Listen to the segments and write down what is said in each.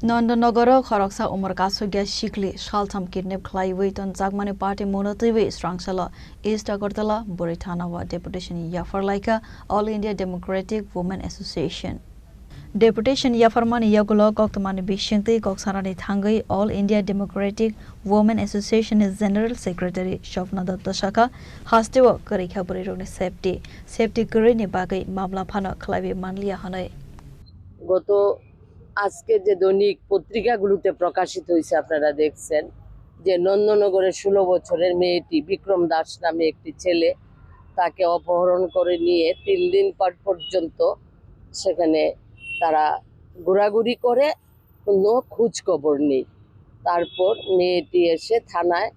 Nandanagar Kharaksa Umar Kasugya Shikli Shaltam Kidnap Klaiwit on Zagmani Party Monotivi Strangsala East Agartala Buritanawa Deputation Yafarlaika All India Democratic Women Association. Deputation Yafarmani Yagulo Koktamani Bishingti Koksarani Thangai All India Democratic Women Association is General Secretary Shofnada Dashaka Hastewa Karika Burironi Safety Kurini Bagai Mamla Pana Klaivi Manlia Hanai. আজকে যে দৈনিক পত্রিকাগুলোতে প্রকাশিত হয়েছে আপনারা দেখছেন যে নন্দনগরের 16 বছরের মেয়েটি বিক্রম দাস নামে একটি ছেলে তাকে অপহরণ করে নিয়ে 3 দিন পর্যন্ত সেখানে তারা ঘোরাঘুরি করে কোনো খোঁজ খবর নেই। তারপর মেয়েটি এসে থানায়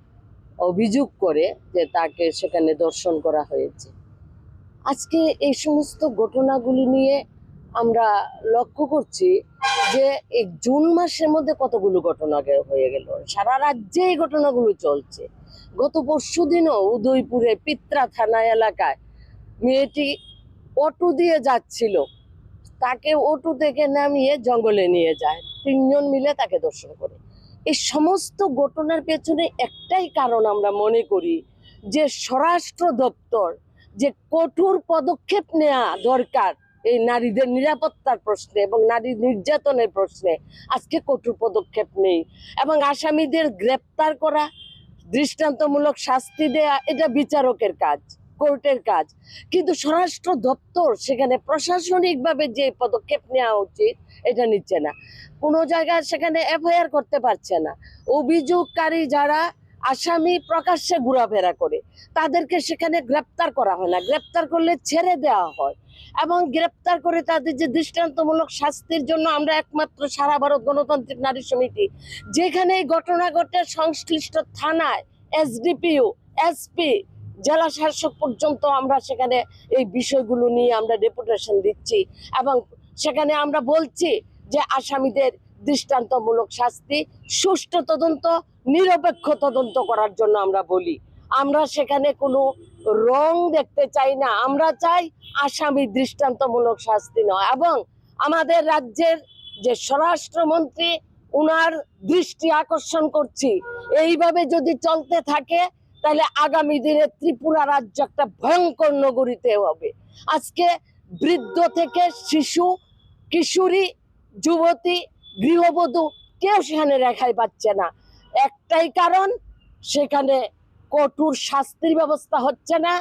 অভিযোগ করে যে তাকে সেখানে ধর্ষণ করা হয়েছে। আজকে এই সমস্ত ঘটনাগুলি নিয়ে আমরা লক্ষ্য করছি যে এই জুন মাসের মধ্যে কতগুলো ঘটনা হয়ে গেল, সারা রাজ্যে এই ঘটনাগুলো চলছে। গত পরশুদিনও উদয়পুরে পিত্রা থানা এলাকায় মেয়েটি অটো দিয়ে যাচ্ছিল, তাকে অটো থেকে নামিয়ে জঙ্গলে নিয়ে যায়, 3 জন মিলে তাকে ধর্ষণ করে। এই সমস্ত ঘটনার পেছনে একটাই কারণ আমরা মনে করি যে স্বরাষ্ট্র দপ্তর যে কঠোর পদক্ষেপ নেওয়া দরকার এই নারীদের নিরাপত্তার প্রশ্নে এবং নারী নির্যাতনের প্রশ্নে আজকে কঠোর পদক্ষেপ নেই, এবং আসামিদের গ্রেপ্তার করা, দৃষ্টান্তমূলক শাস্তি দেয়া এটা বিচারকের কাজ, কোর্টের কাজ। কিন্তু স্বরাষ্ট্র দপ্তর সেখানে প্রশাসনিকভাবে যে পদক্ষেপ নেওয়া উচিত এটা নিচ্ছে না। কোনো জায়গায় সেখানে এফআইআর করতে পারছে না। অভিযোগকারী যারা আসামি প্রকাশ্যে ঘোরাফেরা করে তাদেরকে সেখানে গ্রেপ্তার করা হয় না, গ্রেপ্তার করলে ছেড়ে দেওয়া হয়, এবং গ্রেপ্তার করে তাদের যে দৃষ্টান্তমূলক শাস্তির জন্য আমরা একমাত্র সারা ভারত গণতান্ত্রিক নারী সমিতি যেখানে এই ঘটনা ঘটে সংশ্লিষ্ট থানায় এসডিপিও, এসপি, জেলা শাসক পর্যন্ত আমরা সেখানে এই বিষয়গুলো নিয়ে আমরা ডেপুটেশন দিচ্ছি, এবং সেখানে আমরা বলছি যে আসামিদের দৃষ্টান্তমূলক শাস্তি, সুষ্ঠু তদন্ত, নিরপেক্ষ তদন্ত করার জন্য আমরা বলি। আমরা সেখানে কোনো রং দেখতে চাই না, আমরা চাই আসামি দৃষ্টান্তমূলক শাস্তি নয়। এবং আমাদের রাজ্যের যে স্বরাষ্ট্রমন্ত্রী, উনার দৃষ্টি আকর্ষণ করছি, এইভাবে যদি চলতে থাকে তাহলে আগামী দিনে ত্রিপুরা রাজ্য একটা ভয়ঙ্কর নগরীতে হবে। আজকে বৃদ্ধ থেকে শিশু, কিশোরী, যুবতী, গৃহবধূ কেউ সেখানে রেখাই পাচ্ছে না। একটাই কারণ, সেখানে কঠোর শাস্তির ব্যবস্থা হচ্ছে না,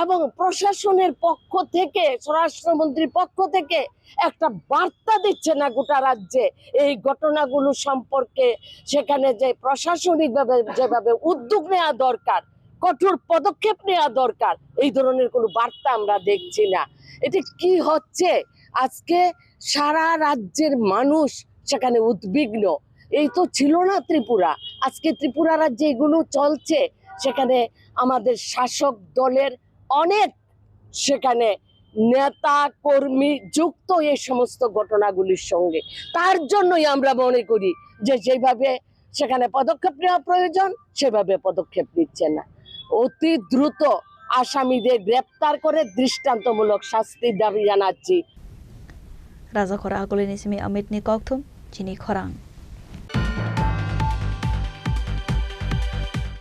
এবং প্রশাসনের পক্ষ থেকে, স্বরাষ্ট্রমন্ত্রীর পক্ষ থেকে একটা বার্তা দিচ্ছে না গোটা রাজ্যে এই ঘটনাগুলো সম্পর্কে। সেখানে যে প্রশাসনিকভাবে যেভাবে উদ্যোগ নেওয়া দরকার, কঠোর পদক্ষেপ নেওয়া দরকার, এই ধরনের কোনো বার্তা আমরা দেখছি না। এটি কি হচ্ছে? আজকে সারা রাজ্যের মানুষ সেখানে উদ্বিগ্ন। এই তো ছিল না ত্রিপুরা, আজকে ত্রিপুরা রাজ্যে এগুলো চলছে। সেখানে আমাদের শাসক দলের অনেক সেখানে নেতা কর্মী যুক্ত এই সমস্ত ঘটনাগুলির সঙ্গে। তার জন্যই আমরা মনে করি যে যেভাবে সেখানে পদক্ষেপ নেওয়া প্রয়োজন সেভাবে পদক্ষেপ নিচ্ছে না। অতি দ্রুত আসামিদের গ্রেপ্তার করে দৃষ্টান্তমূলক শাস্তির দাবি জানাচ্ছি। Raja Khora Agolini Simi Amit Ni Kokthum, Chini Khorang.